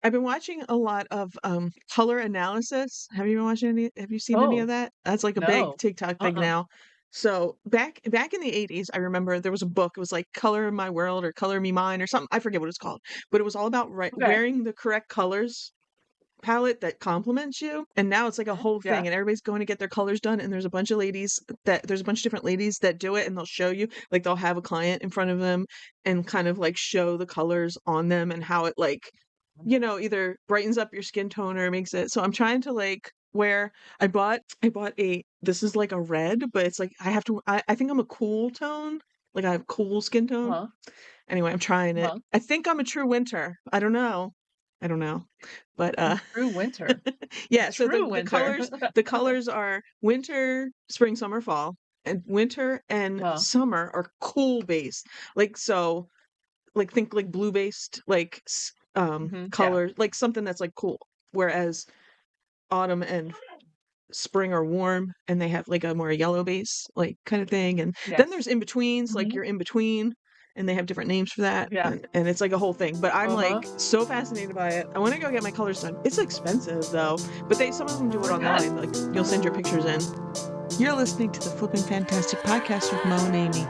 I've been watching a lot of color analysis. Have you seen any of Oh, that? That's like a big no. TikTok thing Uh-uh. now. So back in the 80s, I remember there was a book. It was like Color My World or Color Me Mine or something. I forget what it's called, but it was all about Okay. wearing the correct colors palette that complements you. And now it's like a Mhm. whole Yeah. thing, and everybody's going to get there's a bunch of there's a bunch of different ladies that do it, and they'll show you, like they'll have a client in front of them and kind of like show the colors on them and how it like either brightens up your skin tone or makes it. So I'm trying to like wear I bought a this is like a red, but it's like I think I'm a cool tone. Like I have cool skin tone. Uh-huh. Anyway, I'm trying it. Uh-huh. I think I'm a true winter. I don't know. I don't know. But True winter. yeah, so True winter. the colors are winter, spring, summer, fall. And winter and Uh-huh. summer are cool based. Like so like think like blue based Yeah. colors, like something that's like cool. Whereas autumn and spring are warm and they have like a more yellow base like kind of thing. And then Yes. there's in betweens, like Mhm. you're in between, and they have different names for that. Yeah. And it's like a whole thing. But I'm like Uh-huh. so fascinated by it. I want to go get my colors done. It's expensive though, but some of them do it I bet. online. Like you'll send your pictures in. You're listening to the Flippin' Fantastic Podcast with Mo and Amy.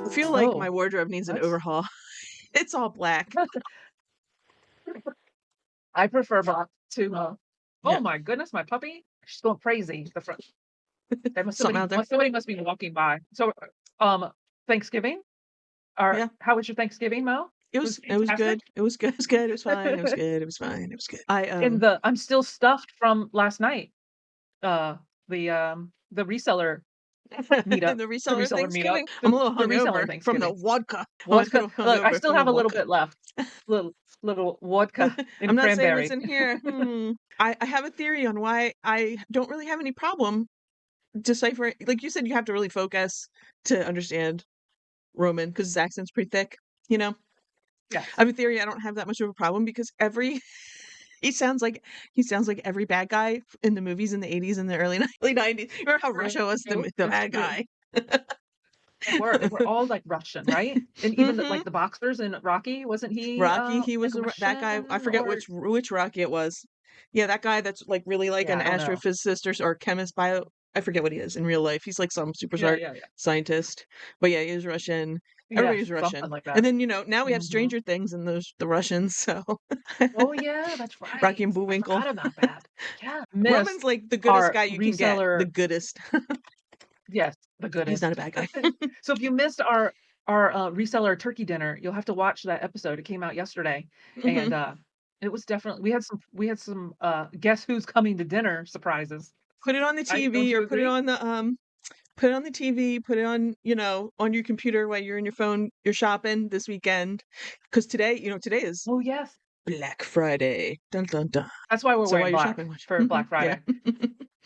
I feel like my Oh, wardrobe needs an that's overhaul. It's all black. I prefer black to oh Yeah. my goodness, my puppy. She's going crazy. The front there must Something out there. somebody must be walking by. So Thanksgiving? Or Yeah. how was your Thanksgiving, Mo? Was It was fantastic? good. It was good. It was good. It was fine. It was good. It was fine. It was good. And I'm still stuffed from last night. Uh the reseller meetup. The The reseller reseller meetup. Thanksgiving. I'm a little The reseller hungover from the Thanksgiving. vodka. I'm a Vodka. little Look, I hungover still from the have a little vodka. bit left. Little vodka I'm and not saying what's cranberry. in here. I have a theory on why I don't really have any problem deciphering. Like you said, you have to really focus to understand Roman because his accent's pretty thick. You know, I Yes. have a theory. I don't have that much of a problem because he sounds like every bad guy in the movies in the 80s and the early 90s. Remember how True. Russia was the It's bad true. guy? They were all like Russian, right? And even Hmm. like the boxers in Rocky, wasn't he Rocky, he like was that guy. I Russian forget or which Rocky it was. Yeah, that guy that's like really like yeah, an I don't know. astrophysicist or chemist bio. I forget what he is in real life. He's like some super Yeah, smart yeah, yeah. scientist. But yeah, he was Russian. Yes, Everybody's something Russian. like And that. then, now we have Mhm. Stranger Things and the Russians, so Oh yeah, that's Rocky right. and I Bullwinkle. forgot about that. Yeah. Roman's Missed like the goodest our guy you can get. The reseller goodest. yes, the He's not a goodest. bad guy. So if you missed our reseller turkey dinner, you'll have to watch that episode. It came out yesterday, and Mhm. it was definitely we had some guess who's coming to dinner surprises. Put it on the Right? Don't TV or you agree? put it on the TV, put it on, on your computer while you're in your phone, you're shopping this weekend. Because today is Oh yes, Black Friday. Dun dun dun. that's why we're So while wearing you're black shopping, watch. for Black Yeah. Friday.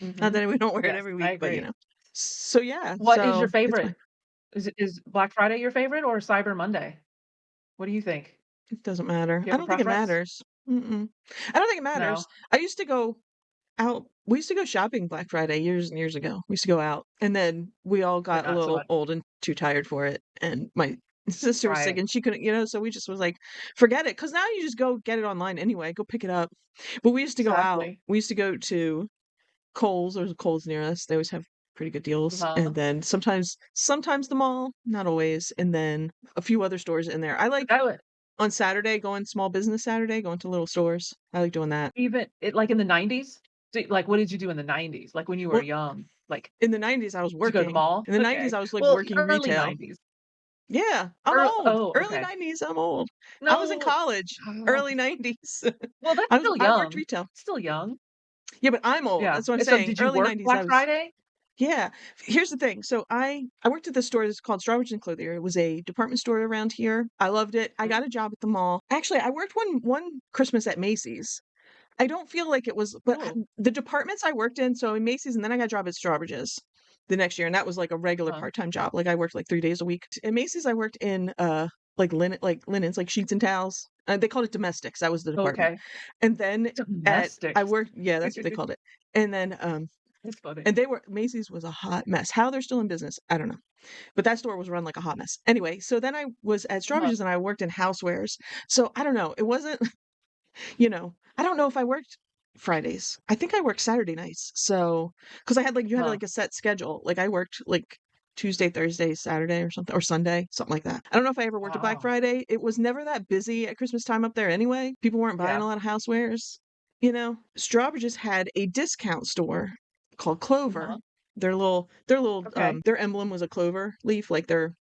Not Hmm. that we don't wear it Yes, every I week, but agree. So yeah, What is your so it's favorite? fine. Is Black Friday your favorite or Cyber Monday? What do you think? It doesn't matter. Do you I have a don't think it preference? matters. Mm-mm. I don't think it matters. No. I used to go out. We used to go shopping Black Friday years and years ago. We used to go out, and then we all But got a not so little much. old and too tired for it. And my sister was sick, Right. and she couldn't, so we just was like, forget it, because now you just go get it online anyway. Go pick it up. But we used to go out. Exactly. We used to go to Kohl's. There was a Kohl's near us. They always have pretty good deals. And Uh-huh. then sometimes the mall, not always. And then a few other stores in there. I But like that would on Saturday going small business Saturday, going to little stores. I like doing that. even it like in the 90s? Like what did you do in the 90s? Like when you were Well, young? Like in the 90s, I was did you go to the working. mall? In the 90s, Okay. I was, like, Well, working early retail. 90s. Yeah, I'm old. Oh, Early okay. 90s, I'm old. I was in No. college. uh, Early 90s. Well, that's still I worked young. retail. Still young. Yeah, but I'm old. Yeah. That's what I'm And so saying. did you Early work 90s, I Black was Friday? yeah. Here's the thing. So I worked at this store that's called Strawbridge and Clothier. It was a department store around here. I loved it. I Mhm. got a job at the mall. Actually, I worked one Christmas at Macy's. I don't feel like it was, but Oh. the departments I worked in, so in Macy's, and then I got a job at Strawbridge's the next year, and that was like a regular Uh-huh. part-time job. Like I worked like 3 days a week. At Macy's, I worked in like linens, like sheets and towels. They called it domestics. That was the department. Okay. And then I Domestics. worked, yeah, that's what they called it. And then That's funny. and Macy's was a hot mess. How they're still in business, I don't know. But that store was run like a hot mess. Anyway, so then I was at Uh-huh. Strawbridge's and I worked in housewares. So I don't know. It wasn't. I don't know if I worked Fridays. I think I worked Saturday nights. So, because I had like you had Huh. like a set schedule. Like I worked like Tuesday, Thursday, Saturday or something, or Sunday, something like that. I don't know if I ever worked a Black Wow. Friday. It was never that busy at Christmas time up there anyway. People weren't buying Yeah. a lot of housewares. Strawbridge's had a discount store called Clover. Uh-huh. Their emblem was a clover leaf, like their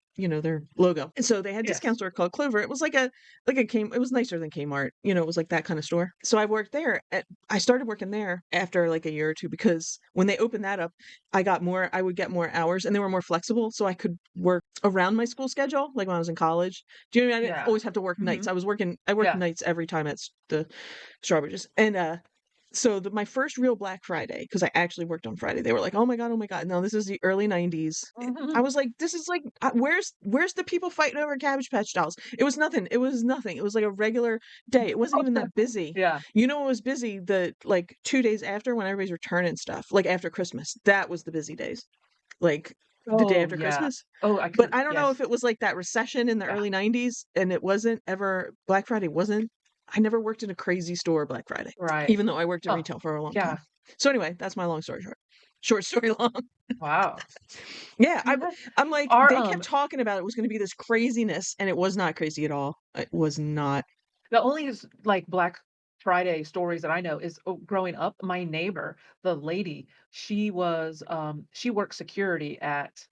logo. And so they had a discount Yes. store called Clover. It was it was nicer than Kmart. It was like that kind of store. So I started working there after like a year or two because when they opened that up, I would get more hours and they were more flexible. So I could work around my school schedule, like when I was in college. Do you know what I mean? I didn't Yeah. always have to work nights. Mhm. I worked Yeah. nights every time at the Strawbridges. And so my first real Black Friday, because I actually worked on Friday, they were like, oh my God. No, this is the early 90s. I Mhm. was like, this is like, where's the people fighting over Cabbage Patch dolls? It was nothing. It was nothing. It was like a regular day. It wasn't even that busy. Yeah. It was busy the like 2 days after when everybody's returning stuff, like after Christmas. That was the busy days, like the day Oh, after yeah. Christmas. Oh, I But can I don't know if yes. it was like that recession in the Yeah. early 90s and it wasn't ever Black Friday wasn't. I never worked in a crazy store Black Friday, Right. even though I worked in Huh. retail for a long Yeah. time. So anyway, that's my long story short. Short story long. Wow. Yeah, I'm like Our, they kept talking about it was going to be this craziness, and it was not crazy at all. It was not. the only like Black Friday stories that I know is growing up, my neighbor, the lady, she worked security at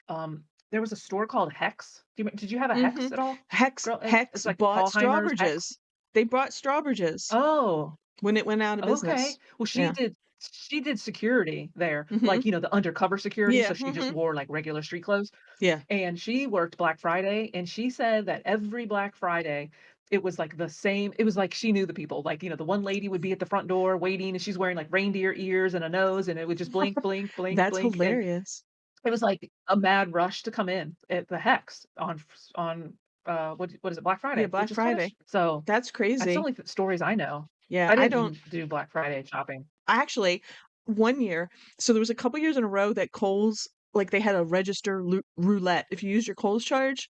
there was a store called Hex. Did you have a Hmm. Hex at all? Hex Girl, Hex it's like bought Paulheimer's Hex. Strawbridges. They bought Strawbridges Oh, when it went out of okay. business. Well, Yeah. she did security there, Hmm. like, the undercover security, Yeah. so she just wore, like, regular street clothes, Yeah. and she worked Black Friday, and she said that every Black Friday, it was, like, the same it was like she knew the people, like, the one lady would be at the front door waiting, and she's wearing, like, reindeer ears and a nose, and it would just blink, blink, blink, That's blink, and hilarious. it was like a mad rush to come in at the Hex what is it? Black Yeah, Friday, Black which just Friday. finished. So, That's that's the crazy. only stories I know. Yeah, I I don't didn't do Black Friday shopping. actually one year. So there was a couple years in a row that Kohl's like they had a register roulette. If you use your Kohl's charge,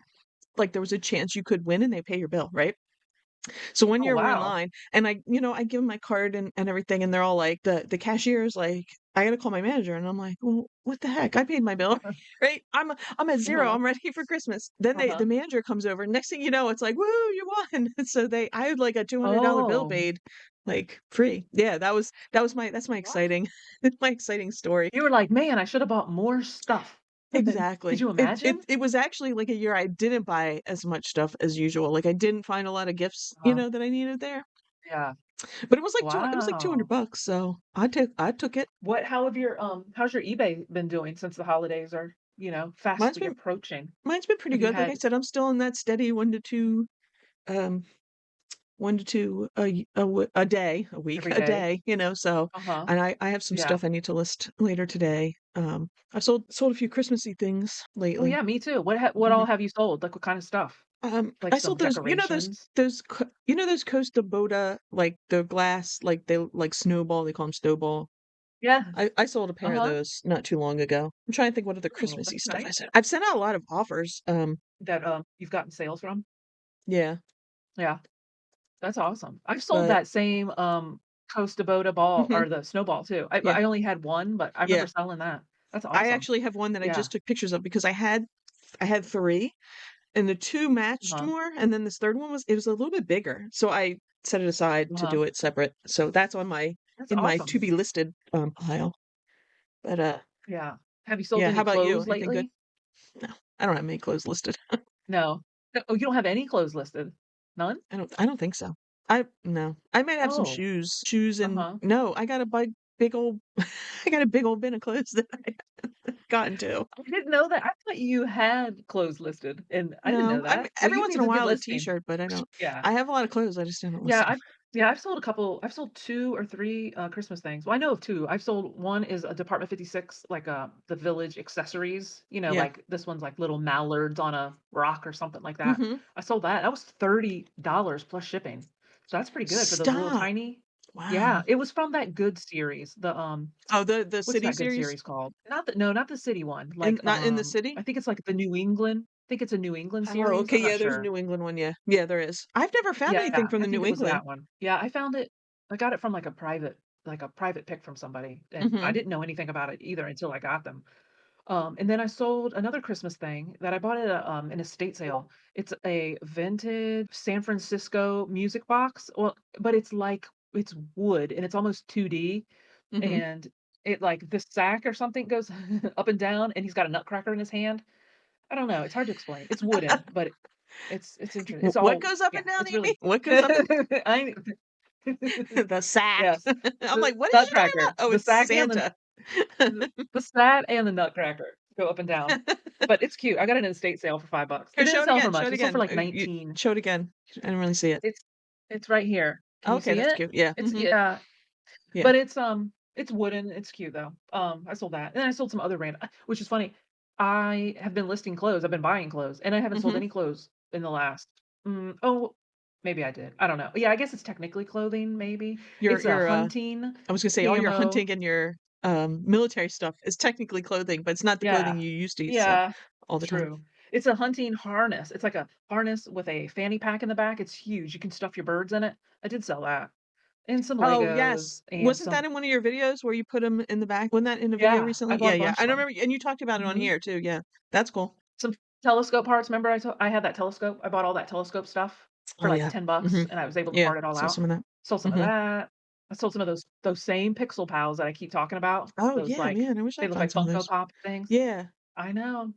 like there was a chance you could win and they pay your bill, right? So one Oh, year we're in wow. line and I give them my card and everything and they're all like the cashier's like, I gotta call my manager and I'm like, well, what the heck? I paid my bill, right? I'm at zero. Uh-huh, I'm ready for Christmas. Then uh-huh. the manager comes over. Next thing you know, it's like, woo, you won. And so I had like a $200 bill Oh, paid like free. Yeah, that's my wow. exciting my exciting story. You were like, "Man, I should have bought more stuff." Could Exactly. you imagine? It was actually like a year I didn't buy as much stuff as usual. Like I didn't find a lot of gifts, Uh-huh. that I needed there. Yeah. But it was like Wow. $200, so I took it. How's your eBay been doing since the holidays are, Mine's fastly been approaching? mine's been pretty Have you good. Like I had said, I'm still in that steady 1 to 2 um 1 to 2 a day, a week, every a day? day, so Uh-huh. and I have some Yeah. stuff I need to list later today. I've sold a few Christmassy things Oh, lately. yeah, me too. What all Mhm. have you sold? Like, what kind of stuff? Like I some sold those, decorations? those Costa Boda, like the glass, like they like snowball, they call them snowball. Yeah. I sold a pair of Uh-huh. those not too long ago. I'm trying to think what other Oh, Christmassy that's stuff I nice. sent. I've sent out a lot of offers. That, you've gotten sales from? Yeah, Yeah. That's awesome. I've sold but that same, Costa Boda ball mhm, or the snowball too. yeah, I only had 1, but I remember yeah. selling that. That's I awesome. actually have one that I Yeah. just took pictures of because I had 3 and the 2 matched Uh-huh. more and then this third one it was a little bit bigger. So I set it aside to Uh-huh. do it separate. So that's on That's in my awesome. to be listed pile. But Yeah. Have you sold yeah, how any about you? clothes Anything good? lately? No. I don't have many clothes listed. No. Oh, you don't have any clothes listed? None? I don't think so. I no. I might have some Oh. shoes and Uh-huh. no, I got a big old I got a big old bin of clothes that I haven't gotten to. I didn't know that. I thought you had clothes listed, and I didn't know No, I mean that. Well, every you once need in a a good while a listing. t-shirt, but I don't. Yeah. I have a lot of clothes, I just haven't Yeah, listed them. I've sold 2 or 3, Christmas things. Well, I know of 2. I've sold one is a Department 56, like, the Village accessories, Yeah. like, this one's like little mallards on a rock or something like that. Mhm. I sold that. That was $30 plus shipping. So that's pretty good for those little Stop. tiny Wow. yeah, it was from that Good series, Oh, the what's city that good series? series called? Not the no, not the city one, And like, not in the city? I think it's like the New England I think it's a New England Oh, series, okay, I'm not yeah, there's a sure. New England one, yeah. Yeah, there is. I've never found anything Yeah, from I the think New it was England. that one. Yeah, I found it I got it from, like a private pick from somebody, and I Mhm. didn't know anything about it either until I got them. And then I sold another Christmas thing that I bought at an estate sale. It's a vintage San Francisco music box. Well, but it's wood and it's almost 2D, Mhm. and it like the sack or something goes up and down, and he's got a nutcracker in his hand. I don't know. It's hard to explain. It's wooden, but it's interesting. It's What all goes up and yeah. down, It's Amy? really. What goes up and I the sack. yes, I'm like, the "What is she talking nutcracker, about?" Oh, the it's sack and Santa. the stat and the nutcracker go up and down, but it's cute. I got it in a estate sale for $5. It Here, didn't show it sell for again, show much. it It sold for again. like You 19. show it again. I didn't really see it. It's it's right here. Can you Okay, see that's it? cute. Yeah, It's mhm, yeah, yeah. but it's wooden. It's cute though. I sold that, and then I sold some other which is funny. I have been listing clothes. I've been buying clothes, and I haven't sold Mhm. any clothes in the last. Oh, maybe I did. I don't know. Yeah, I guess it's technically clothing. Maybe Your it's a your, hunting I was gonna say all your camo. hunting and your, military stuff is technically clothing, but it's not the Yeah. clothing you used to use, Yeah. all the time. True. It's a hunting harness. It's like a harness with a fanny pack in the back. It's huge. You can stuff your birds in it. I did sell that. And some Oh, yes. Legos and Wasn't that some in one of your videos where you put them in the back? Wasn't that in a video yeah, I recently? bought Yeah, a yeah. bunch I of them. remember and you talked about it on Mhm. here too, yeah. That's cool. Some telescope parts. Remember I had that telescope? I bought all that telescope stuff for Oh, like yeah. 10 bucks Mhm. and I was able to Yeah, part it all saw out. some of that. Sold some of Mhm. that. I sold some of those same Pixel Pals that I keep talking about. Oh, Those yeah, like man, I wish they I'd look find like some of Funko those. Pop things. Yeah. I know.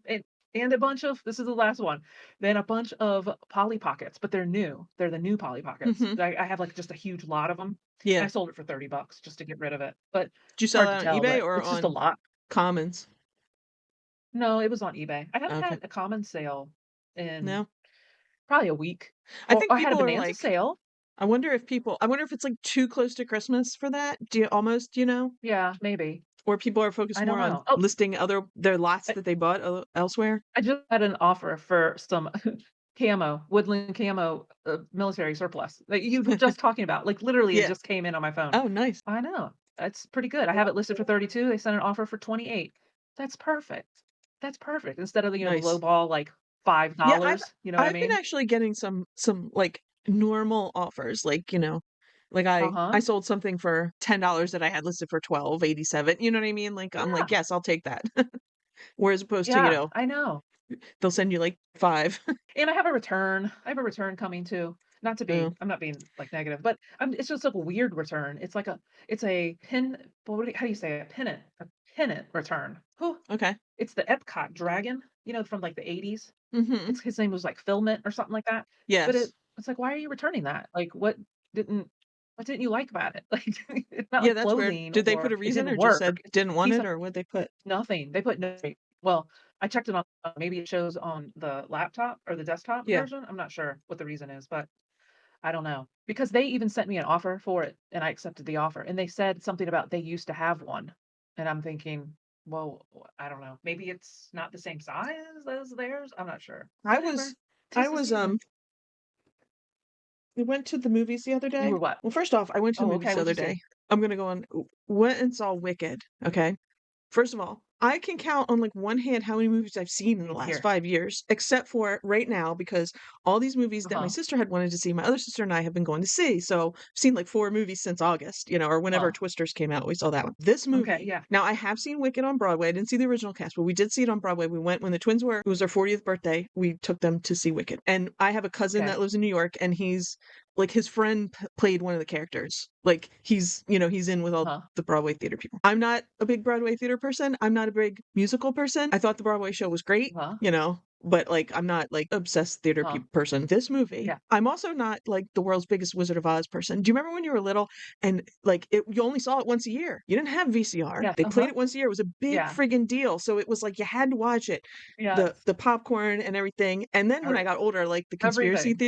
And a bunch of this is the last one. Then a bunch of Polly Pockets, but they're new. They're the new Polly Pockets. Mhm. I have like just a huge lot of them, and I Yeah. sold it for $30 just to get rid of it. But Did you it's sell hard to that on tell, eBay but or it's just a on lot. Commons? No, it was on eBay. I haven't Okay. had a common sale in No? probably a week. I Well, think I had a people are bonanza like sale. I wonder if it's, like, too close to Christmas for that? Do you almost, Yeah, maybe. or people are focused I don't more on know. Oh, listing their lots I, that they bought elsewhere? I just had an offer for some woodland camo military surplus that you were just talking about. Like literally, it Yeah. just came in on my phone. Oh, nice. I know. That's pretty good. I have it listed for 32. They sent an offer for 28. That's perfect. That's perfect. Instead of the low Nice. ball like $5. Yeah, You know what I I've been mean? actually getting some, like, normal offers, like, like I Uh-huh. sold something for $10 that I had listed for 12.87, you know what I mean? Like, I'm like, Yeah. "Yes, I'll take that." Whereas opposed to, Yeah, I know. they'll send you, like, 5. And I have a return. I have a return coming too. Not to Oh, be I'm not being, like, negative, but it's just like a weird return. It's a pin what do you how do you say it? A pennant return. Whew. okay. It's the Epcot dragon, from, like, the '80s. Mhm. It's his name was, like, Philment or something like that. But Yes. it's like, "Why are you returning that?" Like, didn't what didn't you like about it? Like, it's not Yeah, like that's weird. clothing Did they put or a it reason didn't or just work. said It's didn't a want piece it, of or what'd they put? nothing. They put no well, I checked it on maybe it shows on the laptop or the desktop Yeah. version. I'm not sure what the reason is, but I don't know. Because they even sent me an offer for it, and I accepted the offer, and they said something about they used to have one, and I'm thinking, "Well, I don't know. Maybe it's not the same size as theirs? I'm not sure. I was Whatever. I 'Tis the was, season." we went to the movies the other You day. were what? Well, first off, I went to the Oh, movies okay, the what'd other you see? day. I'm gonna go on went and saw Wicked, okay? First of all, I can count on, like, one hand how many movies I've seen in the last Here. 5 years, except for right now, because all these movies that my Uh-huh, sister had wanted to see, my other sister and I have been going to see. So, I've seen, like, 4 movies since August, or whenever uh-huh. Twisters came out, we saw that one. This Okay, movie yeah, now I have seen Wicked on Broadway. I didn't see the original cast, but we did see it on Broadway. We went when the twins it was their 40th birthday, we took them to see Wicked. And I have a cousin that okay. lives in New York, and like, his friend played one of the characters. Like, he's in with all Uh-huh, the Broadway theater people. I'm not a big Broadway theater person. I'm not a big musical person. I thought the Broadway show was great, uh-huh, but like I'm not like obsessed theater uh-huh. person. This movie, Yeah, I'm also not like the world's biggest Wizard of Oz person. Do you remember when you were little and like you only saw it once a year? You didn't have VCR. yes, They played uh-huh, it once a year. It was a big yeah, friggin' deal. So it was like you had to watch it. The yes. the popcorn and everything. And then when I Er got older, like the conspiracy everything.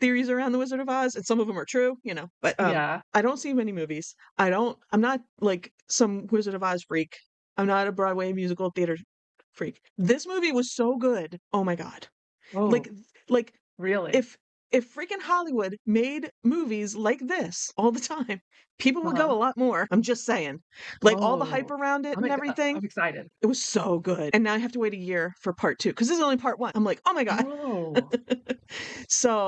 theories around the Wizard of Oz, and some of them are true. But Yeah. I don't see many movies. I'm not like some Wizard of Oz freak. I'm not a Broadway musical theater freak. This movie was so good. Oh my god. Oh, Like like really? if freaking Hollywood made movies like this all the time, people would go Uh-huh. a lot more. I'm just saying. Like all the hype Oh, around it and everything, I'm excited. it was so good. And now I have to wait a year for part 2 because this is only part 1. I'm like, "Oh my god." Oh.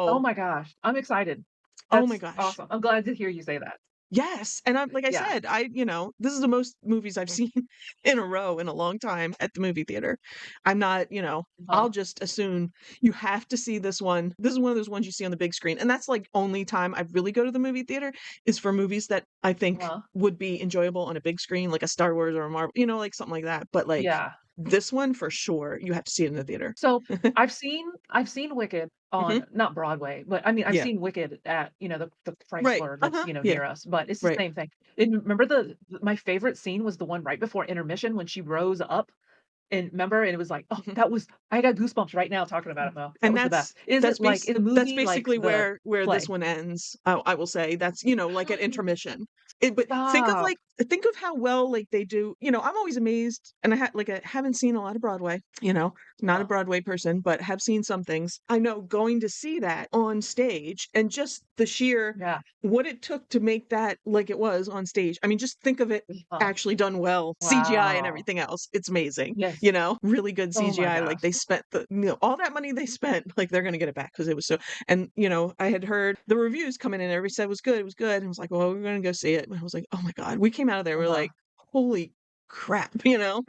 Oh So, my gosh, I'm excited. oh my That's gosh. awesome. I'm glad to hear you say that. Yes, and I'm like I Yeah. said, this is the most movies I've seen in a row in a long time at the movie theater. I'm not, Uh-huh. I'll just assume you have to see this one. This is one of those ones you see on the big screen, and that's, like, only time I really go to the movie theater is for movies that I think Uh-huh. would be enjoyable on a big screen, like a Star Wars or a Marvel, like something like that, but, like, Yeah. this one for sure, you have to see it in the theater. So, I've seen Wicked Mhm. on not Broadway, but I mean, I've Yeah. seen Wicked at, the Right. Chrysler that's, Uh-huh. Yeah. near us, but it's the Right. same thing. And remember my favorite scene was the one right before intermission when she rose up and remember? And it was like, oh, Mhm. that was I got goosebumps right now talking about it, Mo. That And was the best. Is the that's movie like basically the where this play? one ends. I will say that's, like at intermission. But Stop. think of how well like they do. I'm always amazed, and I haven't seen a lot of Broadway. Not a Uh-huh. Broadway person, but have seen some things. I know going to see that on stage and just the sheer Yeah. what it took to make that like it was on stage. I mean, just think of it Uh-huh. actually done well, CGI and Wow. everything else. It's amazing. Yes. Really good Oh my CGI. Like gosh. they spent all that money they spent, like they're gonna get it back because it was so. And I had heard the reviews coming in, and everybody said it was good, it was good. And I was like, well, we're gonna go see it. And I was like, oh my god, we came out of there, we're Uh-huh. like, holy crap.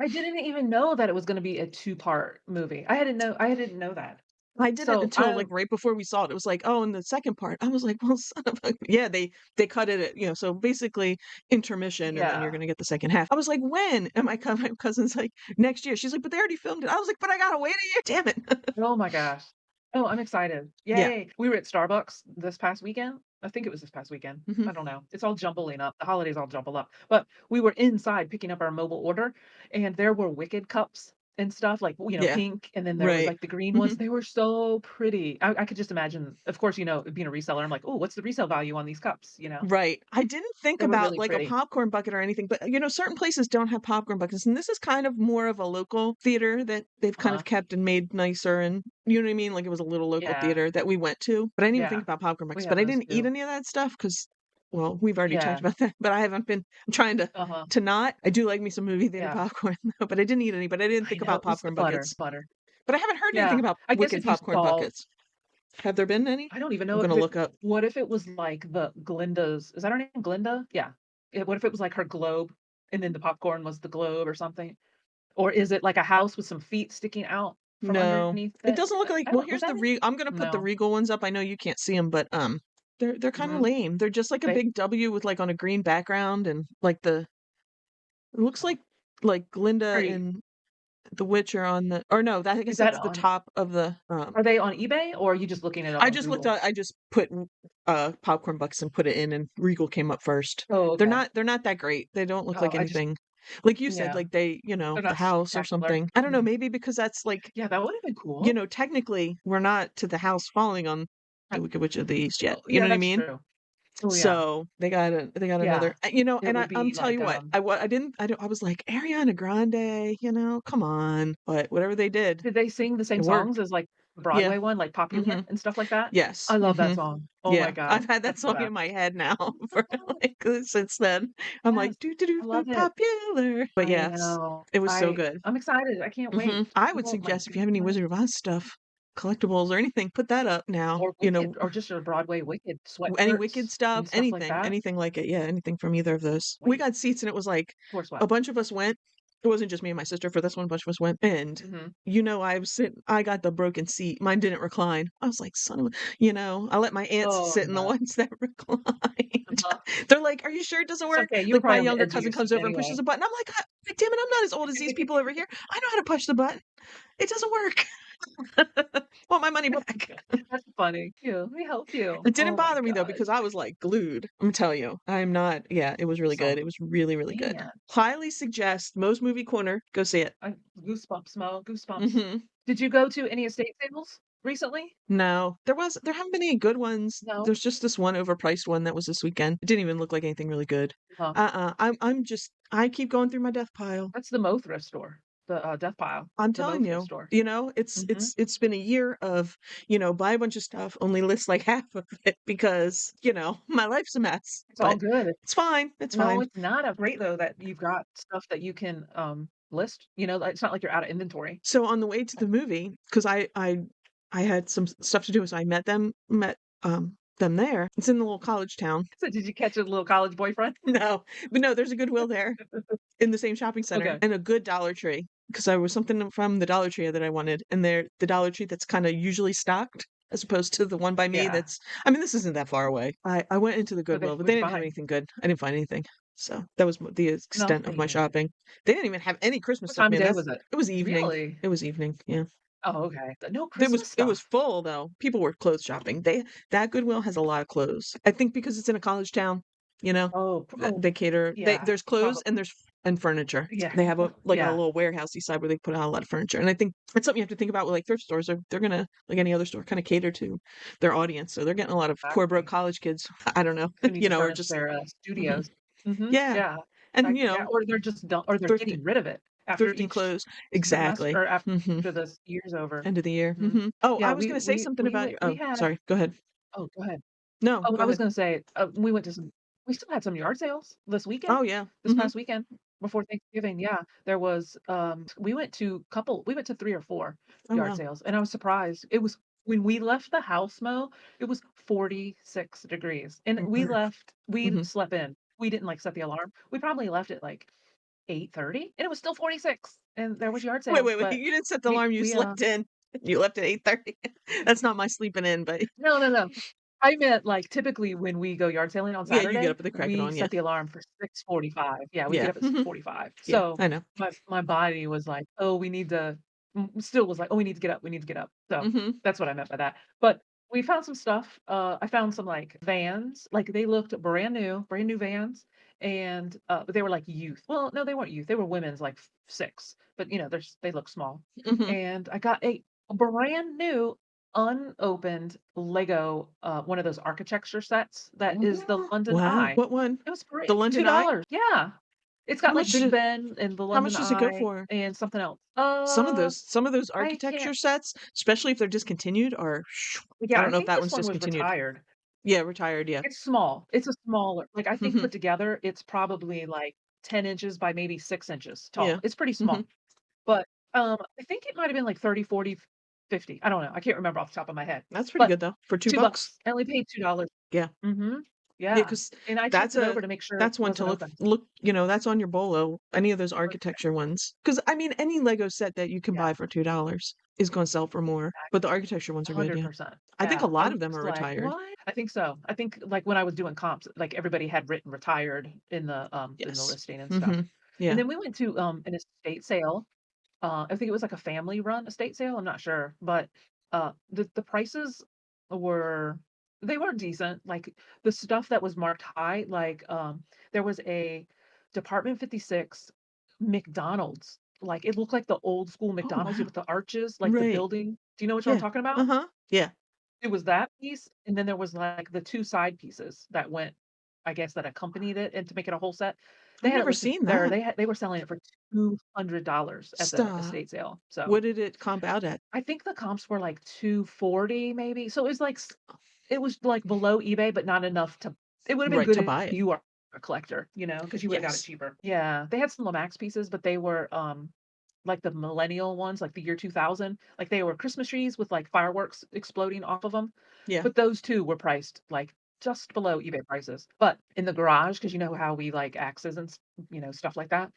I didn't even know that it was gonna be a two-part movie. I didn't know that. I didn't So, until like right before we saw it. It was like, oh, and the second part. I was like, well, son of a yeah. They cut it at so basically intermission, and then you're yeah. gonna get the second half. I was like, when? And my cousin's like, next year. She's like, but they already filmed it. I was like, but I gotta wait a year. Damn it. Oh my gosh. Oh, I'm excited. Yeah. Yay. We were at Starbucks this past weekend. I think it was this past weekend. Hmm. I don't know. It's all jumbling up. The holidays all jumble up. But we were inside picking up our mobile order, and there were Wicked cups and stuff like, Yeah. pink, and then there was Right. like the green Hmm. ones. They were so pretty. I could just imagine, of course, being a reseller, I'm like, oh, what's the resale value on these cups? Right. I didn't think They were about really like a pretty. popcorn bucket or anything, but certain places don't have popcorn buckets. And this is kind of more of a local theater that they've kind Uh-huh. of kept and made nicer. And you know what I mean? Like it was a little local Yeah. theater that we went to, but I didn't even think Yeah. about popcorn We buckets. But have I those didn't eat too. any of that stuff because, well, we've already talked Yeah. about that. But I haven't been. I'm trying Uh-huh. to not. I do like me some movie theater Yeah. popcorn, though, but I didn't eat any. But I didn't I think know. about It's the popcorn butter. buckets. Butter. But I haven't heard anything Yeah. about I guess wicked if you popcorn saw buckets. Have there been any? I don't even I'm know gonna if it look up. what if it was like the Glinda's is that her name, Glinda? Yeah. What if it was like her globe, and then the popcorn was the globe or something? Or is it like a house with some feet sticking out from No. underneath It it? doesn't look like I well, don't was here's that the it? I'm gonna put the No. Regal ones up. I know you can't see them, but, they're kinda Mhm. lame. They're just like a They big W with, like, on a green background and, like, it looks oh, like are Glinda you and the witch are on the or no, that I is guess that that's the on top of the, are they on eBay or are you just looking it up I on just looked Google? at I just put, popcorn bucks and put it in, and Regal came up first. Oh, okay. They're not that great. They don't look Oh, like I just anything. Like you said, yeah. like they, They're the not house or spectacular. something. I don't know, Mhm. maybe because that's like Yeah, that would've been cool. technically, we're not to the house falling on the Wicked Witch of the East yet. Oh, You yeah, know what I that's mean? true. Oh, yeah. So they got another, Yeah. It and would I'm be tell like, you what, I didn't, I was like Ariana Grande, come on, but whatever they did, did they sing the it same songs worked. as, like, the Yeah. Broadway one, like Hmm. Popular and stuff like that? Yes. I love that Hmm. song. Oh my Yeah. gosh, I've had that that's the song in best. my head now for like since then. I'm Yes, like do do do I do love it. popular, but I yes, know. it was so good. I'm excited, I can't wait. I would Oh my suggest if you have any goodness. Wizard of Oz stuff, collectibles or anything, put that up now. Or Wicked or just a Broadway Wicked Any Wicked sweatshirts stuff, and stuff like that. anything like it. Yeah, anything from either of those. We Wait, got seats and it was like tour sweat. a bunch of us went. It wasn't just me and my sister for this one, a bunch of us went. And Mhm. I got the broken seat. Mine didn't recline. I was like, son of a, I let my aunts Oh, sit in the yeah. ones that reclined. Uh-huh. They're like, are you sure it doesn't It's work? okay, you were Like my probably on the younger edge of your cousin seat comes over and pushes anyway. a button. I'm like, God damn it, I'm not as old as these people over here. I know how to push the button. It doesn't work. Want my money Oh my back. god, that's funny. Here, let me help you. It didn't Oh my bother me though gosh. because I was like glued. I'm telling you, I'm not. Yeah, it was really good. It Awesome. was really, really good. Man. Highly suggest Moe's Movie Corner. Go see it. Goosebumps, Mo, goosebumps. Hmm. Did you go to any estate sales recently? No, there haven't been any good ones. No? There's just this one overpriced one that was this weekend. It didn't even look like anything really good. Huh. I keep going through my death pile. That's the Mo thrift store, the, Death Pile, I'm the Mo telling thrift you, store. Mhm. it's been a year of, buy a bunch of stuff, only list like half of it because, my life's a mess. It's all But good. it's fine. It's No, fine. it's not. Great though that you've got stuff that you can, list, like, it's not like you're out of inventory. So on the way to the movie, because I had some stuff to do, so I met them there. It's in the little college town. So did you catch a little college boyfriend? No, but no, there's a Goodwill there in the same shopping center Okay. and a good Dollar Tree because I was something from the Dollar Tree that I wanted, and they're the Dollar Tree that's kind of usually stocked as opposed to the one by me Yeah. that's I mean, this isn't that far away. I went into the Okay, Goodwill, but they what'd you didn't have find? anything good. I didn't find anything. So that was the extent of my Nothing. shopping. They didn't even have any Christmas What stuff, time of man. day was it? It was evening. Really? It was evening. Yeah. Oh, okay. No It was Christmas it was stuff. full though. People were clothes shopping. That Goodwill has a lot of clothes. I think because it's in a college town, you know, Oh, they cater. yeah, There's clothes and probably. there's and furniture. Yeah. They have a like a Yeah, little warehousey side where they put out a lot of furniture. And I think it's something you have to think about with like thrift stores. They're gonna like any other store kind of cater to their audience. So they're getting a lot of poor broke exactly. college kids. I don't know, Who need to or furnish just their, mhm. studios. Mhm, Yeah, yeah. and Yeah, or they're just don't or they're thrift getting rid of it after thrifting each clothes semester exactly. or after Hmm. the year's over. End of the year. Mhm. Oh, Yeah, I was gonna say something about your. we Oh, had sorry. Go ahead. oh, go ahead. No, Oh, go I was ahead. gonna say, we went to some we still had some yard sales Oh, yeah. this Mhm. past weekend before Thanksgiving, yeah. There was, we went to 3 or 4 Oh, yard wow. sales, and I was surprised. It was when we left the house, Mo, it was 46 degrees, and we Mhm. slept in. We didn't, like, set the alarm. We probably left at, like, 8:30, and it was still 46, and there was yard Wait, sales, wait, wait. but You didn't set the alarm, you we, slept in. You left at 8:30. That's not my sleeping in, but no, no, no. I meant, like, typically when we go yard sailing on yeah, you get Saturday, up with the crack of we dawn, yeah. set the alarm for 6:45. Yeah, we get Yeah. up at Mhm. 6:45. Yeah, So, I know. my body was like, "Oh, we need to" still was like, "Oh, we need to get up, we need to get up." So, Mhm. that's what I meant by that. But we found some stuff. I found some, like, vans, like, they looked brand new vans, and, but they were, like, youth. Well, no, they weren't youth, they were women's, like, 6, but, they look small. Mhm. And I got a brand new unopened Lego, one of those architecture sets that is the London Wow. Eye. What one? It was free The London Eye? $2. Yeah. It's How got, like, much Big did Ben and the how London much does it go Eye for? and something else. Some of those I architecture can't sets, especially if they're discontinued, are I yeah, don't I know if think that this one's one was discontinued. retired. Yeah, retired, yeah. It's small. It's a smaller like, I think Mhm. put together, it's probably, like, 10 inches by maybe 6 inches Yeah. tall. It's pretty Mhm. small. But, I think it might have been like 30, 40, 50. I don't know. I can't remember off the top of my head. That's pretty But good though, for 2 2 bucks. bucks. I only paid $2. Yeah. Mhm. Yeah, Yeah. because And I checked that's it a over to make sure it that's one to wasn't look open. look, that's on your BOLO, any of those architecture ones. Because I mean, any Lego set that you can Yeah, buy for $2 is gonna sell for more, but the exactly. architecture ones are good, yeah. 100%. I think a Yeah. I lot was of them are like, retired. "What?" I think so. I think, like, when I was doing comps, like, everybody had written retired in the Yes. listing and stuff. Mhm. And Yeah. then we went to, an estate sale. I think it was like a family run estate sale, I'm not sure, but, the prices were they were decent, like, the stuff that was marked high, like, there was a Department 56 McDonald's, like, it looked like the old school Oh, McDonald's wow. with the arches, like the Right. building. Do you know which one I'm Yeah. talking about? Uh-huh. Yeah. It was that piece, and then there was, like, the 2 side pieces that went I guess, that accompanied it and to make it a whole set. They I've had it never listed seen that. they were selling it for $200 at the Stop. estate sale, so What did it comp out at? I think the comps were like 240 maybe, so it was like it was, like, below eBay, but not enough to it would've been Right, good to if buy it. you are a collector, because you would've got it Yes. cheaper. Yeah, they had some Lemax pieces, but they were, like the millennial ones, like the year 2000, like they were Christmas trees with, like, fireworks exploding off of them. Yeah. But those 2 were priced, like, just below eBay prices. But in the garage, because you know how we like axes and stuff like that,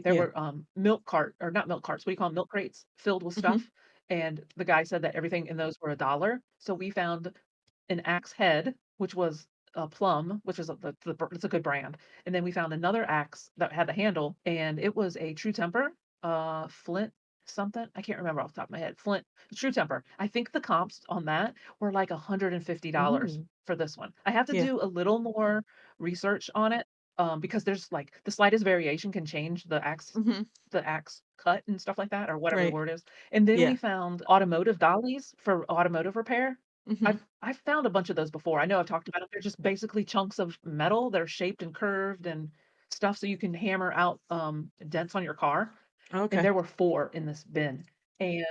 there Yeah. were, milk cart or not milk carts, what do you call 'em? Milk crates filled with Mhm. stuff, and the guy said that everything in those were $1. So we found an axe head, which was a Plum, which is it's a good brand, and then we found another axe that had the handle, and it was a True Temper, Flint something, I can't remember off the top of my head. True Temper. I think the comps on that were like $150 Ooh. for this one. I have to Yeah. do a little more research on it, because there's like the slightest variation can change Mhm. the axe cut and stuff like that, or whatever the Right. word is. And then we Yeah. found automotive dollies for automotive repair. Mhm. I've found a bunch of those before. I know I've talked about it. They're just basically chunks of metal that are shaped and curved and stuff so you can hammer out, dents on your car, and Okay. there were 4 in this bin, and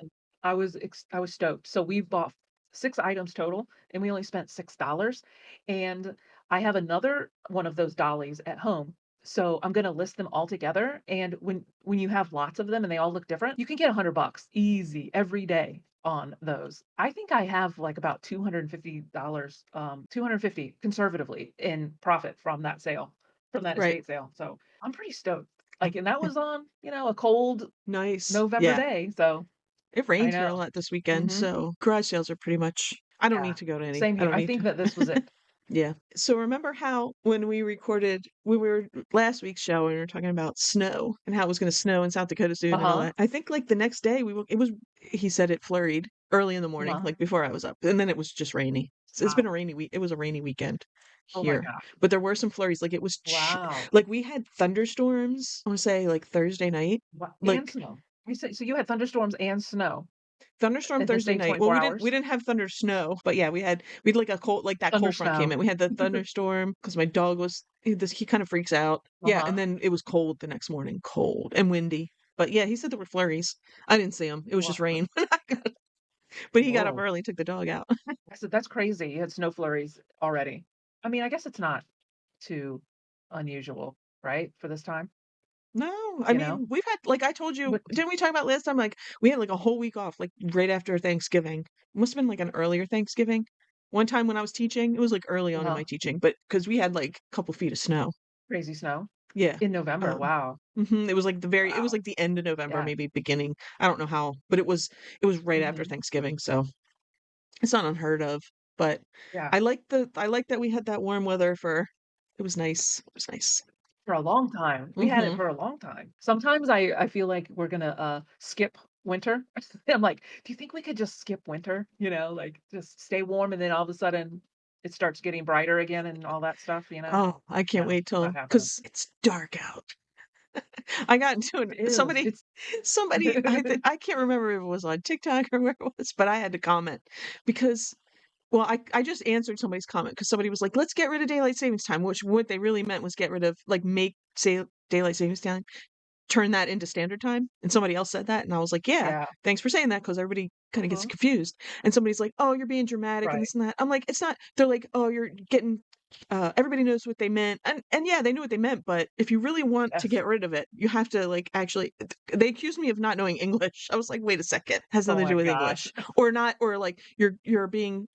I was stoked. So we bought 6 items total, and we only spent $6, and I have another one of those dollies at home, so I'm gonna list them all together, and when you have lots of them and they all look different, you can get $100 easy every day. on those. I think I have like about $250, 250 conservatively in profit from that sale, from that Right. estate sale. So I'm pretty stoked. Like, and that was on, a cold Nice. November Yeah. day. So It I rained here a know. lot this weekend, Hmm. so garage sales are pretty much I don't Yeah. need to go to any. Same I here. don't I need think to. that this was it. Yeah. So remember how when we were last week's show and we were talking about snow and how it was going to snow in South Dakota soon and all Uh-huh. that. I think like the next day it was he said it flurried early in the morning, Uh-huh. like before I was up, and then it was just rainy. So it's been Wow. a rainy week. It was a rainy weekend Oh my here, gosh. but there were some flurries. Like Wow. like we had thunderstorms. I want to say like Thursday night, What, and like snow. You said so you had thunderstorms and snow thunderstorm in the Thursday same night. Well, 24 we hours? didn't have thunder snow, but yeah, we had like a cold like that Thunder cold front came snow. in. We had the thunderstorm because my dog was he kind of freaks out. Yeah, and Uh-huh. then it was cold the next morning, cold and windy. But yeah, he said there were flurries. I didn't see them. It was Wow. just rain. But he got up Whoa. early, took the dog out. That's crazy. You had snow flurries already. I mean, I guess it's not too unusual, right, for this time, No, I you know? mean, we've had like I told you, But didn't we talk about last time? Like we had like a whole week off, like right after Thanksgiving. Must have been like an earlier Thanksgiving. One time when I was teaching, it was like early on in uh-huh, my teaching, but because we had like a couple feet of snow. crazy snow Yeah. in November. Um, Wow. it was like it was Wow. like the end of November, Yeah. maybe beginning. I don't know how, but it was right after Mhm. Thanksgiving, so it's not unheard of. But Yeah. I like that we had that warm weather for it was nice. It was nice. For a long time. We had it Hmm. for a long time. Sometimes I feel like we're gonna, skip winter. I'm like, "Do you think we could just skip winter?" Like, just stay warm, and then all of a sudden, it starts getting brighter again and all that stuff, you know? Oh, I can't No, wait not till happening. because it's dark out. I got into It is. It's somebody I can't remember if it was on TikTok or where it was, but I had to comment because well, I just answered somebody's comment because somebody was like, "Let's get rid of daylight savings time," which what they really meant was get rid of like make say daylight savings time turn that into standard time. And somebody else said that, and I was like, "Yeah, yeah. thanks for saying that," because everybody kind of gets Mhm. confused. And somebody's like, "Oh, you're being dramatic and Right. this and that." I'm like, "It's not." They're like, "Oh, you're getting." Everybody knows what they meant, and yeah, they knew what they meant. But if you really want to Yes. get rid of it, you have to like actually. They accused me of not knowing English. I was like, wait a second, has Oh nothing to my do with gosh. English, or not, or like you're being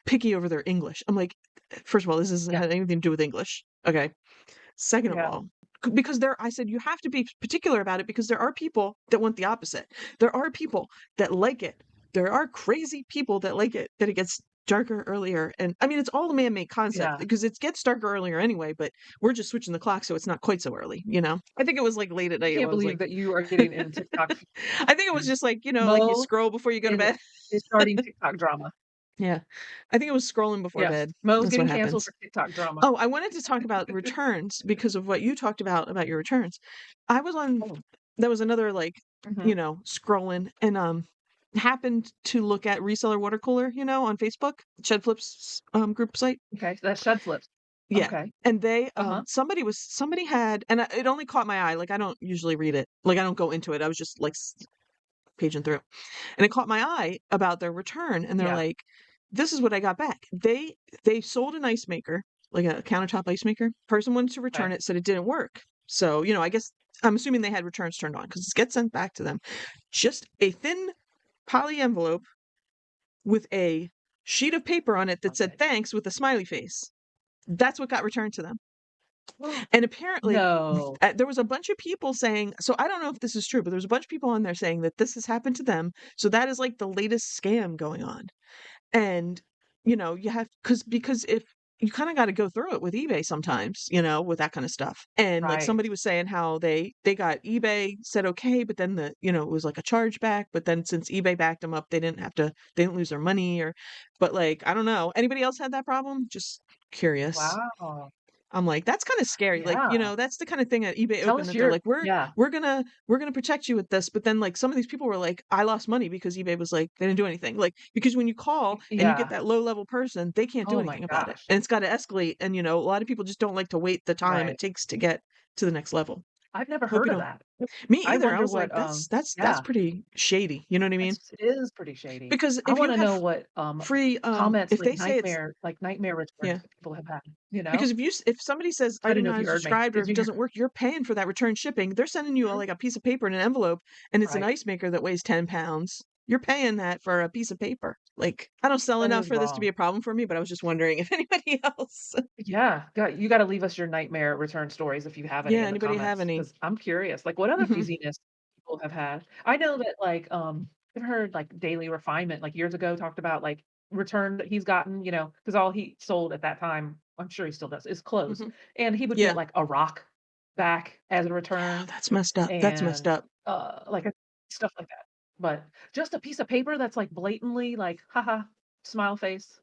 picky over their English. I'm like, first of all, this doesn't Yeah. have anything to do with English. Okay. Second of Yeah. all, because I said you have to be particular about it because there are people that want the opposite. There are people that like it. There are crazy people that like it, that it gets darker earlier. And I mean, it's all a man-made concept Yeah. because it gets darker earlier anyway, but we're just switching the clock so it's not quite so early, you know? I think it was like late at I night. It can't was believe like, that you are getting into TikTok I think it was and just like, you know, like you Mo scroll before you go to is bed. is starting TikTok drama. Yeah. I think it was scrolling before Yes. bed. Mo's That's what getting canceled happens. for TikTok drama. Oh, I wanted to talk about returns because of what you talked about your returns. I was on Oh. that was another like, Mhm. scrolling and happened to look at reseller water cooler, on Facebook, Shed Flips group site. Okay, so that's Shed Flips. Yeah. Okay. And they Uh-huh. somebody had and it only caught my eye. Like I don't usually read it. Like I don't go into it. I was just like paging through. And it caught my eye about their return, and they're Yeah. like, "This is what I got back." They sold an ice maker, like a countertop ice maker. Person wanted to return Okay. it, said it didn't work. So, I guess I'm assuming they had returns turned on because it gets sent back to them. Just a thin poly envelope with a sheet of paper on it that said Okay. thanks with a smiley face. That's what got returned to them. And apparently, No. there was a bunch of people saying, so I don't know if this is true, but there's a bunch of people on there saying that this has happened to them. So that is like the latest scam going on. And, you have, because if you kind of got to go through it with eBay sometimes, with that kind of stuff. And like Right. somebody was saying how they got eBay said okay, but then it was like a chargeback. But then since eBay backed them up, they didn't lose their money but like, I don't know. Anybody else had that problem? Just curious. Wow. I'm like, that's kind of scary. Like, Yeah. that's the kind of thing at eBay Tell Open us that they're your like, we're yeah. we're gonna we're gonna protect you with this. But then like some of these people were like, I lost money because eBay was like, they didn't do anything. Like, because when you call and you get Yeah. that low level person, they can't do Oh my anything about it. gosh. And it's gotta escalate. And a lot of people just don't like to wait the time it Right. takes to get to the next level. I've never Hope heard you of don't that. me I either. I wonder was like, what, that's yeah, pretty shady. You know what I mean? it is pretty shady. Because I if you wanna have know what, free comments, if they say it's like nightmare returns yeah. that people have had, you know? Because if somebody says I don't item know if not you heard me. described or Did if it you hear? doesn't work, you're paying for that return shipping. They're sending you Mhm. like a piece of paper in an envelope, and it's an Right. ice maker that weighs 10 pounds. You're paying that for a piece of paper. Like, I don't sell That enough is for this to be wrong. a problem for me, but I was just wondering if anybody else. Yeah, you gotta leave us your nightmare return stories if you have any Yeah, in the anybody have comments, any? because 'cause I'm curious, like, what other Mhm, craziness people have had? I know that, like, I've heard, like, Daily Refinement, like, years ago, talked about, like, return that he's gotten, because all he sold at that time, I'm sure he still does, is clothes, mhm. and he would get, Yeah. like, a rock back as a Yeah, return that's messed up. That's messed and, up. like, stuff like that. But just a piece of paper that's, like, blatantly, like, "Haha," smile face,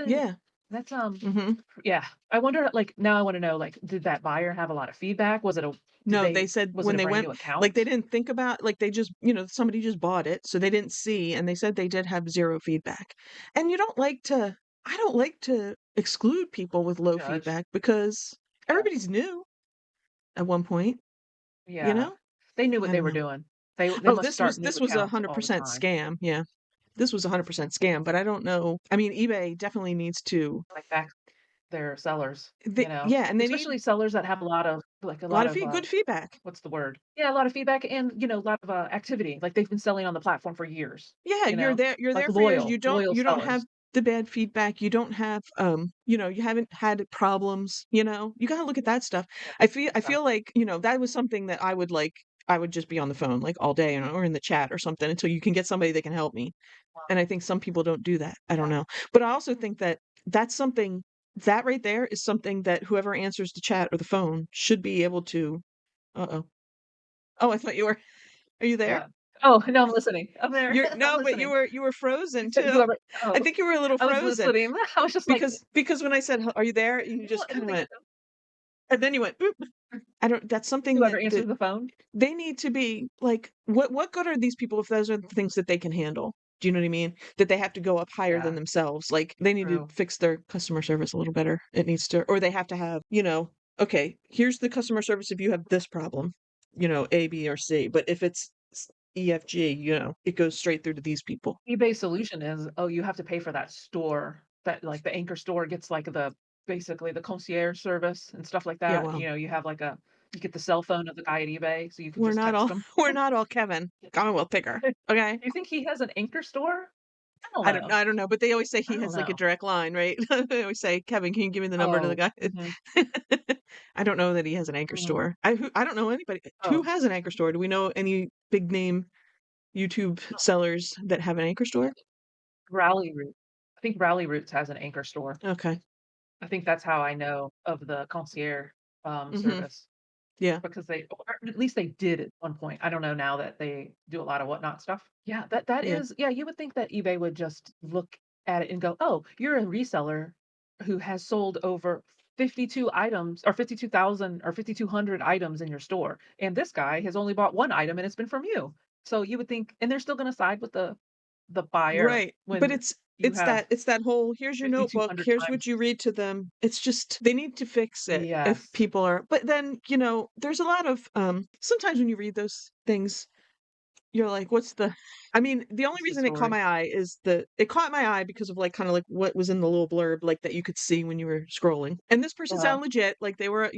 Yeah. that's, Mhm. yeah. I wonder, like, now I wanna know, like, did that buyer have a lot of feedback? No, they said Was it when a they brand went new like, they account? didn't think about like, they just somebody just bought it, so they didn't see, and they said they did have 0 feedback. And you don't like to I don't like to exclude people with low Judge. feedback because Yeah. everybody's new at one point, you Yeah. know? They knew what I they don't were know. doing. They Oh, must start new this was a accounts all the 100% time, scam, yeah. This was a 100% scam, but I don't know I mean, eBay definitely needs to like, back their sellers, yeah, and they need especially sellers that have a lot of, like, a a lot lot of of, good feedback. what's the word? Yeah, a lot of feedback and, a lot of, activity, like, they've been selling on the platform for years, Yeah, you're like there for years. loyal You don't have sellers. the bad feedback. You don't have you haven't had problems, you know. You got to look at that stuff. Yeah, I stuff. feel like, that was something that I would just be on the phone like all day, or in the chat or something until you can get somebody that can help me. And I think some people don't do that. I don't Yeah. know. But I also think that that's something that right there is something that whoever answers the chat or the phone should be able to Uh-oh. Oh, I thought you were Are you there? What? Oh, no, I'm listening. I'm there. You're I'm no, but listening. you were frozen You too. ever I oh, think you were a little I was frozen listening. I was just like, because when I said, "Are you there?" You just I didn't kinda think went and then you went, "Oop." I don't that's something whoever that answers the phone. they need to be like, what good are these people if those are the things that they can handle? Do you know what I mean? That they have to go up higher than Yeah, themselves. Like, they need to true. fix their customer service a little better. It needs to or they have to have, "Okay, here's the customer service if you have this problem, A, B, or C, but if it's E, F, G, it goes straight through to these people." eBay's solution is, oh, you have to pay for that store, that like the anchor store gets like the basically the concierge service and stuff like Yeah, that. well, You get the cell phone of the guy at eBay, so you can we're just not text all him. we're not all Kevin, Commonwealth picker, okay? You think he has an anchor store? I don't know. I don't know, but they always say I he don't has, like, a know. direct line, right? They always say, "Kevin, can you give me the number to the Oh, guy?" mhm. I don't know that he has an anchor Mm. store. I don't know anybody who Oh, has an anchor store. Do we know any big name YouTube sellers that have an anchor store? Rally Root. I think Rally Roots has an anchor store. Okay. I think that's how I know of the concierge, Mhm. service. Yeah. Because or at least they did at one point. I don't know now that they do a lot of whatnot stuff. Yeah, that Yeah. is, yeah, you would think that eBay would just look at it and go, "Oh, you're a reseller who has sold over 52 items or 52,000 or 5,200 items in your store, and this guy has only bought 1 item and it's been from you." So you would think, and they're still gonna side with the buyer Right, but when you have it's that whole, "Here's your notebook, 5,200 here's times. what you read to them." It's just they need to fix it if Yes. people are but then, there's a lot of, sometimes when you read those things, you're like, "What's the" I mean, the only What's the reason it caught story? my eye is it caught my eye because of, like, kinda like what was in the little blurb, like, that you could see when you were scrolling, and this person Uh-huh. sounded legit, like, they were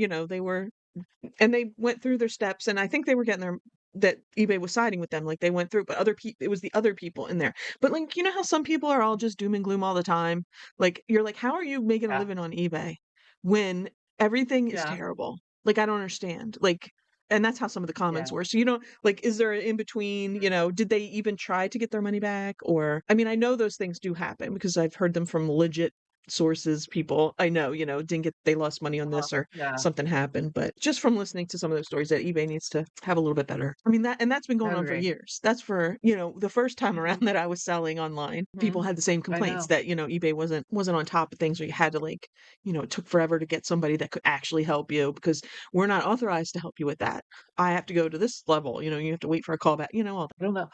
and they went through their steps, and I think they were getting their that eBay was siding with them, like, they went through, but other people it was the other people in there. But, like, you know how some people are all just doom and gloom all the time? Like, you're like, "How are you making a Yeah. living on eBay when everything is Yeah. terrible?" Like, I don't understand. Like and that's how some of the comments Yeah. were. So, like, is there an in between, did they even try to get their money back? Or I mean, I know those things do happen because I've heard them from legit sources, people I know, didn't get they lost money on Uh-huh. this or Yeah. something happened, but just from listening to some of those stories that eBay needs to have a little bit better. I mean, that's been I going on for agree. years. That's for, the first time around Mhm. that I was selling online, people Mhm. had the same I complaints know. that, eBay wasn't on top of things or you had to like, it took forever to get somebody that could actually help you because we're not authorized to help you with that. I have to go to this level, you have to wait for a call back, all that. I don't know.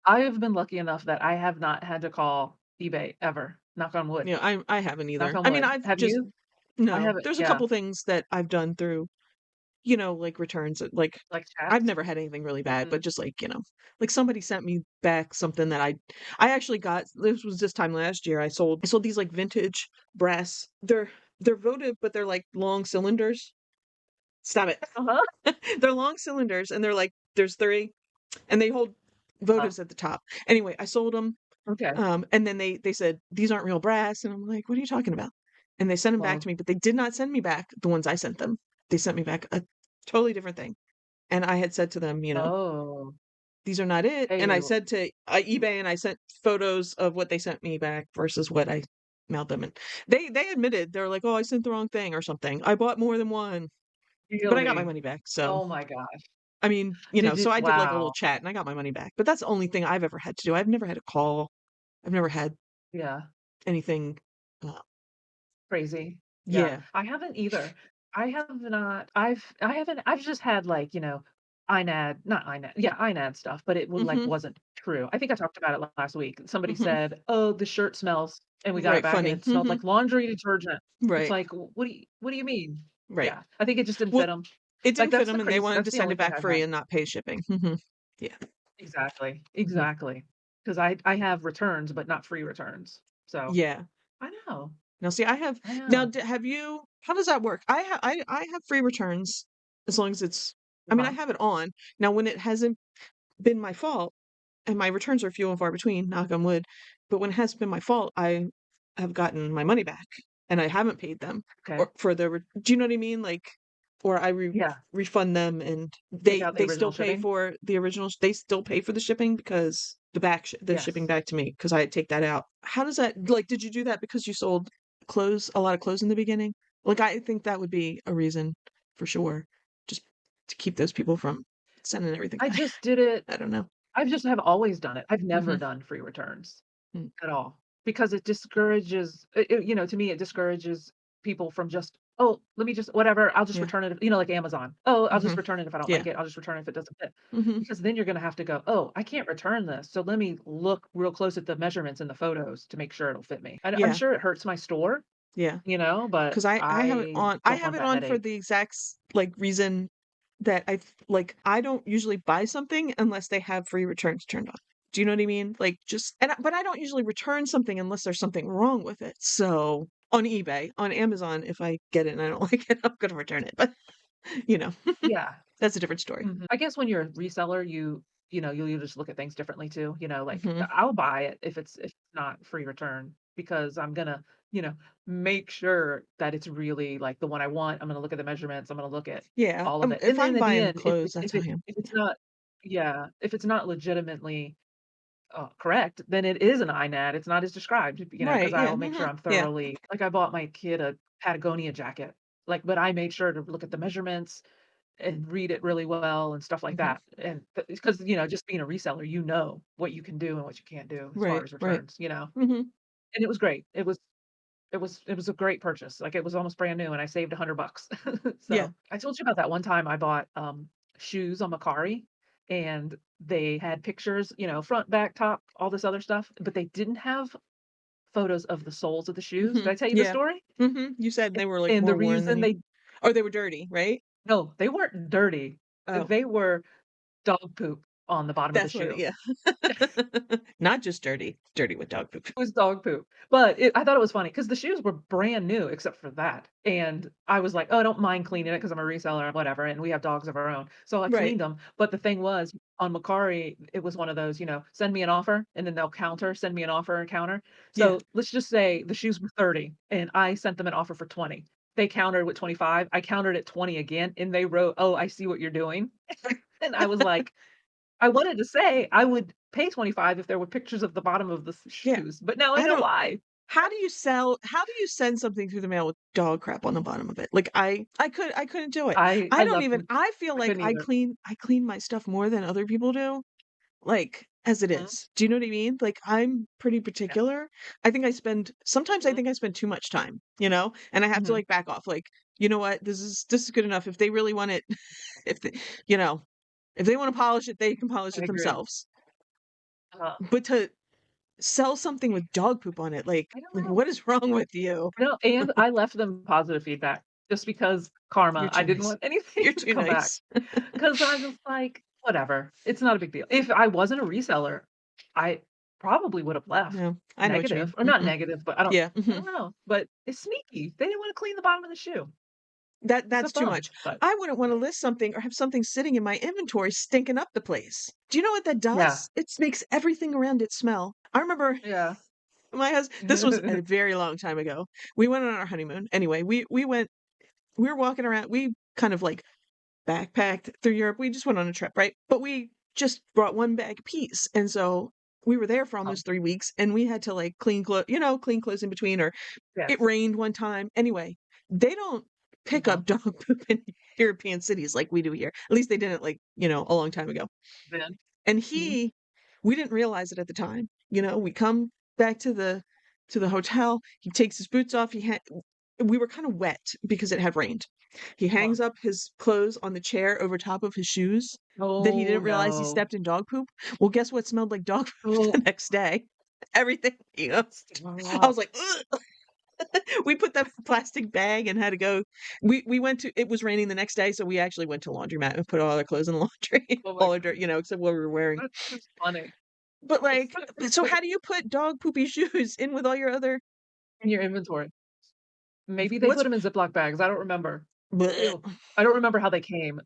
I've been lucky enough that I have not had to call eBay ever. Knock on wood. I haven't Knock either. on I mean, wood. I've Have just you? I no. haven't, There's a yeah, couple things that I've done through like returns that like like I've chats? never had anything really bad, but Mm. just like, like somebody sent me back something that I actually got this was this time last year. I sold these like vintage brass. They're votive, but they're like long cylinders. Stop it. Uh-huh. They're long cylinders and they're like there's three and they hold Uh, Votive's at the top. Anyway, I sold them. okay. And then they said, "These aren't real brass." And I'm like, "What are you talking about?" And they sent them back to Well, me, but they did not send me back the ones I sent them. They sent me back a totally different thing. And I had said to them, oh, "These are not it." And hey, I said to eBay, and I sent photos of what they sent me back versus what I mailed them. And they admitted, they were like, "Oh, I sent the wrong thing or something. I bought more than one." But I got my really? money back. So, Oh my gosh. I mean, Did you so I did like a little wow. chat and I got my money back. But that's the only thing I've ever had to do. I've never had a call. I've never had Yeah. anything. Uh, Crazy. Yeah. yeah. I haven't either. I have not I haven't I've just had, like, INAD not INAD yeah, INAD stuff, but it would like, Mhm. wasn't true. I think I talked about it last week. Somebody Mhm. said, "Oh, the shirt smells," and we got it Right, back, and funny. it smelled Mhm. like laundry detergent. It's Right. like, what do you mean?" Right. Yeah. I think it just didn't fit Well, them. it Like, didn't fit them, and they wanted that's to the send only it thing back I've free had. and not pay shipping. Mhm. Yeah. Exactly. Mhm. Exactly. Because I have returns, but not free returns. So, Yeah. I know. Now see, I have I now know. d have you how does that work? I have free returns as long as it's I mean, I Uh-huh. have it on. Now when it hasn't been my fault, and my returns are few and far between, knock on wood, but when it has been my fault, I have gotten my money back, and I haven't paid them Okay. or for the do you know what I mean? Like, or I Yeah. refund them, and Take out the they original still pay shipping? for the original they still pay for the shipping because the shipping Yes. back to me because I take that out. How does that like, did you do that because you sold clothes a lot of clothes in the beginning? Like, I think that would be a reason for sure, just to keep those people from sending everything I back. just did it I don't know. I just have always done it. I've never Mhm. done free returns Mm. at all because it discourages to me, it discourages people from just, "Oh, let me just whatever, I'll just Yeah. return it," like Amazon. "Oh, I'll just Mhm. return it if I don't Yeah. like it. I'll just return it if it doesn't fit." Mhm. Because then you're gonna have to go, "Oh, I can't return this, so let me look real close at the measurements and the photos to make sure it'll fit me." I'm Yeah. sure it hurts my store, Yeah. but 'Cause I have it I on I don't have want it that on for headache. the exact like, reason that I don't usually buy something unless they have free returns turned on. Do you know what I mean? Like, just but I don't usually return something unless there's something wrong with it. So, on eBay, on Amazon, if I get it and I don't like it, I'm gonna return it, but, you know, Yeah. that's a different story. I guess when you're a reseller, you'll just look at things differently too. Like Mhm. I'll buy it if it's not free return because I'm gonna, make sure that it's really like the one I want. I'm gonna look at the measurements. I'm gonna look at Yeah, all of it. And if then I'm at the buying end, if clothes, it that's if how it I am. if it's not yeah, if it's not legitimately correct, then it is an INAD. It's not as described, because Right, yeah, I'll make sure mhm, I'm yeah, thoroughly like I bought my kid a Patagonia jacket. Like, but I made sure to look at the measurements and read it really well and stuff like mhm, that, and because, just being a reseller, you know what you can do and what you can't do as far right, as right, returns. mhm, And it was great. It was a great purchase, like, it was almost brand new, and I saved $100. yeah, So, I told you about that one time I bought, shoes on Macari, and they had pictures, front, back, top, all this other stuff, but they didn't have photos of the soles of the shoes. Did mhm, I tell you the yeah, story? mhm, you said they were, like, And the more worn than reason you they or they were dirty, right? no, they weren't dirty. Oh, They were dog poop on the bottom of the that's what shoe. yeah. Not just dirty, dirty with dog poop. It was dog poop, but I thought it was funny because the shoes were brand new except for that, and I was like, "Oh, I don't mind cleaning it because 'cause I'm a reseller and whatever, and we have dogs of our own." So I Right, cleaned them, but the thing was, on Macari, it was one of those, send me an offer, and then they'll counter, send me an offer and counter. yeah, So let's just say the shoes were 30, and I sent them an offer for 20. They countered with 25, I countered at 20 again, and they wrote, "Oh, I see what you're doing." And I was like I wanted to say I would pay 25 if there were pictures of the bottom of the yeah. shoes, but now I I know don't why. how do you send something through the mail with dog crap on the bottom of it? Like, I couldn't do it. I I don't love even them. I feel I like couldn't either. I clean my stuff more than other people do. Like, as it Mhm. is. Do you know what I mean? Like, I'm pretty Yeah. particular. Sometimes I Mhm. think I spend too much time, and I have to, Mhm. like, back off, like, "You know what? This is good enough. If they really want it, if they you know, if they wanna polish it, they can polish I it agree. themselves." Uh, But to sell something with dog poop on it, I don't know. what is wrong with you? No, and I left them positive feedback just because You're karma, I too didn't nice. want anything You're to too come back nice. because I was like, "Whatever, it's not a big deal." If I wasn't a reseller, I probably would have left No, I know what you mean. negative, or not Mhm. negative, but I Yeah, don't mhm. know, but it's sneaky. They didn't wanna clean the bottom of the shoe. It's a That's too thumb, much. but I wouldn't wanna list something or have something sitting in my inventory stinking up the place. Do you know what that yeah, does? It makes everything around it smell. I remember yeah. my husband. This was a very long time ago. We went on our honeymoon. Anyway, we were walking around, we kind of, like, backpacked through Europe. We just went on a trip, right? But we just brought 1 bag apiece, and so we were there for Um, almost 3 weeks, and we had to, like, clean clothes in between, or it yes. rained one time. Anyway, they don't pick Uh-huh. up dog poop in European cities like we do here. At least they didn't, like, a long time ago. Then And mhm. we didn't realize it at the time. We come back to the hotel. He takes his boots off. We were kind of wet because it had rained. He Uh-huh. hangs up his clothes on the chair over top of his shoes that he Oh, didn't realize he no. stepped in dog poop. Well, guess what smelled like dog poop Oh, the next day? Everything. I was stop. like, ugh. We put that plastic bag and had to go. We went to. It was raining the next day, so we actually went to laundromat and put all our clothes in the laundry, Oh my all our dirt, goodness, except what we were wearing. that's just funny. But, like, so how do you put dog poopy shoes in with all your other In your inventory. Maybe they put what's them in Ziploc bags, I don't remember. bleh. Ew. I don't remember how they came.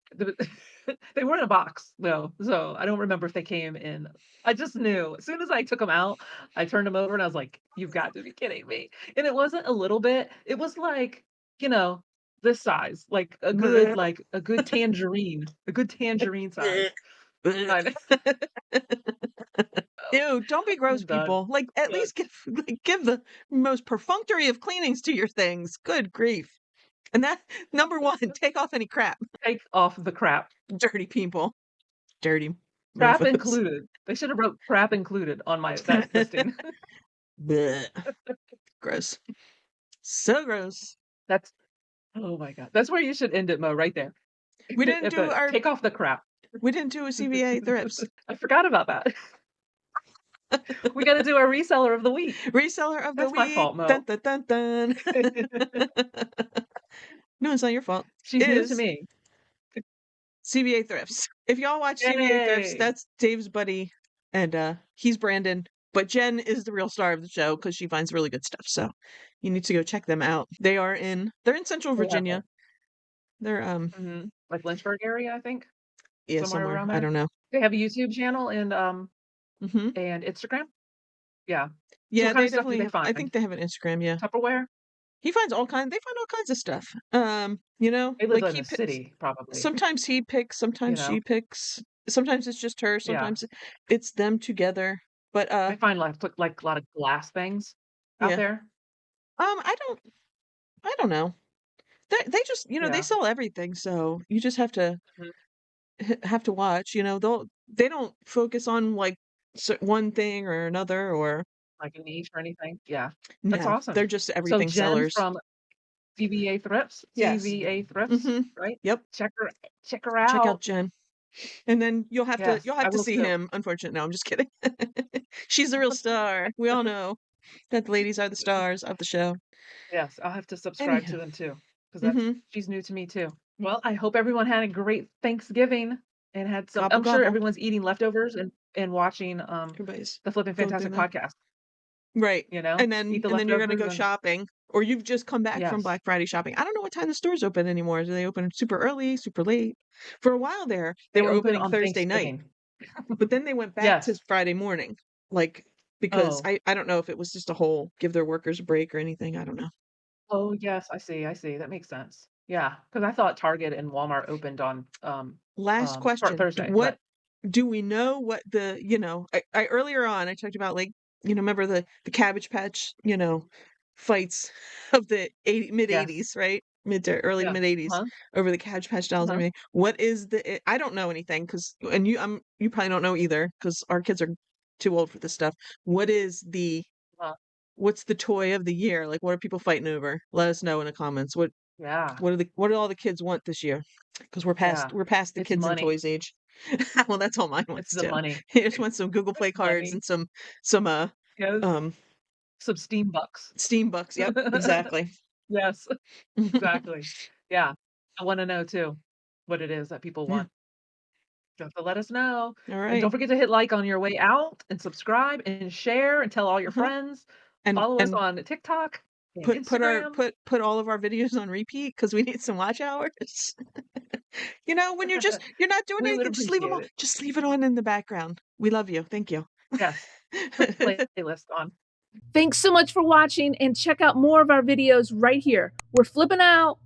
They were in a box, though, so I don't remember if they came in I just knew. As soon as I took them out, I turned them over and I was like, "You've got to be kidding me." And it wasn't a little bit, it was like, you know, this size, Bleh, like, a good tangerine bleh, size. bleh. I know. Ew, don't be gross, I'm done. people. Like, at Done. least give the most perfunctory of cleanings to your things. Good grief. And that number 1, take off any crap. Take off the crap. Dirty people. Dirty Crap mofos. included. They should have wrote crap included on my that listing. Bleh. Gross. So gross. That's oh my god. That's where you should end it, Mo, right there. We didn't At do the our take off the crap. we didn't do a CVA Thrifts. I forgot about that. We gotta do our reseller of the week. Reseller of the That's my week. fault, Dun Mo. dun dun dun. No, it's not your fault. She's new to Is me. CVA Thrifts. If y'all watch CVA Thrifts, Yay! that's Dave's buddy, and he's Brandon. But Jen is the real star of the show because she finds really good stuff. So you need to go check them out. They're in Central They have Virginia. a They're like Lynchburg area, I think, yeah, somewhere somewhere. around I there. don't know. They have a YouTube channel Hmm. and Instagram. Yeah. So Yeah, what kind they of stuff do definitely they I think find? they have an Instagram, yeah. Tupperware? They find all kinds of stuff. They live Like in the city, probably, sometimes he picks, you sometimes know? she picks, sometimes it's just her, Yeah. sometimes it's them together. But They find like a lot of glass things out yeah. there. I don't know. They just, they Yeah. sell everything, so you just have to Mhm. watch, they don't focus on like one thing or another, or Like a niche or anything? Yeah. That's no, they're awesome. just So everything Jen sellers. from CVA Thrifts Yes. CVA Thrifts, Mhm. right? Yep. Check her Check out out. Jen. And then Yes, you'll I have to will see too. him, unfortunately. No, I'm just kidding. She's the real star. We all know that the ladies are the stars of the show. Yes, I'll have to subscribe to Anyhow. them too, because that's Mhm. she's new to me too. Well, I hope everyone had a great Thanksgiving and had some Gobble I'm sure gobble. everyone's eating leftovers and watching, Everybody's the Flippin' going through Fantastic that. podcast, Right. you know? Eat the And then you're gonna leftovers go and shopping, or you've just come back from yes, Black Friday shopping. I don't know what time the stores open anymore. Do they open super early, super late? For a while there, they they were open opening on Thursday night, Thanksgiving. but then they went back to Yes. Friday morning, like, because Oh. I don't know if it was just a whole give their workers a break or anything. I don't know. Oh, yes, I see, that makes sense. Yeah, because I thought Target and Walmart opened on, Last Fri question. Thursday, What but do we know what I earlier on I talked about, like, remember the Cabbage Patch, fights of the 80 mid yes. 80s, right? Mid to early to Yeah. mid 80s Uh-huh, over the Cabbage Patch dolls and uh-huh. everything. What is I don't know anything, cuz and you probably don't know either cuz our kids are too old for this stuff. What is Uh, what's the toy of the year? Like, what are people fighting over? Let us know in the comments. yeah, What do all the kids want this year? Because yeah. we're past the It's kids and money. toys age. Well, that's all mine It's wants the too. money. He just wants some Google Play It's cards money. and some Yes, um some Steam bucks. Steam bucks. Yep, exactly. Yes, exactly. Yeah, I wanna know too, what it is that people Yeah. want. You have to let us know, All and don't right. forget to hit like on your way out, and subscribe, and share, and tell all your Uh-huh. friends. And Follow us and on TikTok. and Put Instagram. put all of our videos on repeat because we need some watch hours. You know, when you're not doing We would anything, just leave them appreciate on. it. Just leave it on in the background. We love you. Thank you. Yes. Put the playlist on. Thanks so much for watching, and check out more of our videos right here. We're flipping out.